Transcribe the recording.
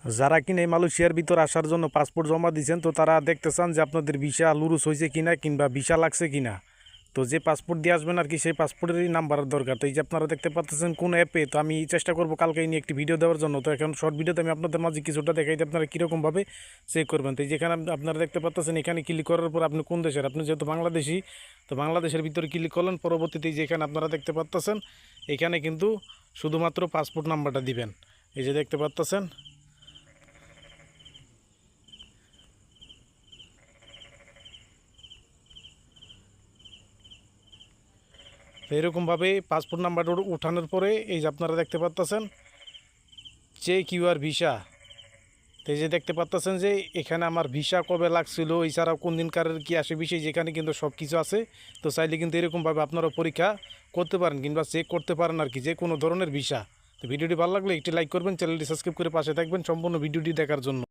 যারা কিনা এই মালয়েশিয়ার ভিতর আসার জন্য পাসপোর্ট জমা দিয়েছেন, তো তারা দেখতে চান যে আপনাদের ভিসা লুরুস হয়েছে কিনা কিংবা ভিসা লাগছে কিনা। তো যে পাসপোর্ট দিয়ে আসবেন আর কি, সেই পাসপোর্টেরই নাম্বার দরকার। তো এই যে আপনারা দেখতে পাচ্ছেন কোন অ্যাপে, তো আমি চেষ্টা করবো কালকে নিয়ে একটি ভিডিও দেওয়ার জন্য। তো এখন শর্ট ভিডিওতে আমি আপনাদের মাঝে কিছুটা দেখাই যে আপনারা কীরকমভাবে চেক করবেন। তো এই যেখানে আপনারা দেখতে পাচ্ছেন, এখানে ক্লিক করার পর আপনি কোন দেশের, আপনি যেহেতু বাংলাদেশি, তো বাংলাদেশের ভিতরে ক্লিক করলেন। পরবর্তীতে যেখানে আপনারা দেখতে পাচ্ছেন, এখানে কিন্তু শুধুমাত্র পাসপোর্ট নাম্বারটা দিবেন। এই যে দেখতে পাচ্ছেন, তো এরকমভাবে পাসপোর্ট নাম্বারটা উঠানোর পরে এই যে আপনারা দেখতে পাচ্ছেন যে কিউআর ভিসা। তো এই যে দেখতে পাচ্ছেন যে এখানে আমার ভিসা কবে লাগছিল, এছাড়াও কোন দিনকারের কী আসে বিষয়, যেখানে কিন্তু সব কিছু আছে। তো চাইলে কিন্তু এরকমভাবে আপনারা পরীক্ষা করতে পারেন কিংবা চেক করতে পারেন আর কি, যে কোনো ধরনের ভিসা। তো ভিডিওটি ভালো লাগলে একটি লাইক করবেন, চ্যানেলটি সাবস্ক্রাইব করে পাশে থাকবেন সম্পূর্ণ ভিডিওটি দেখার জন্য।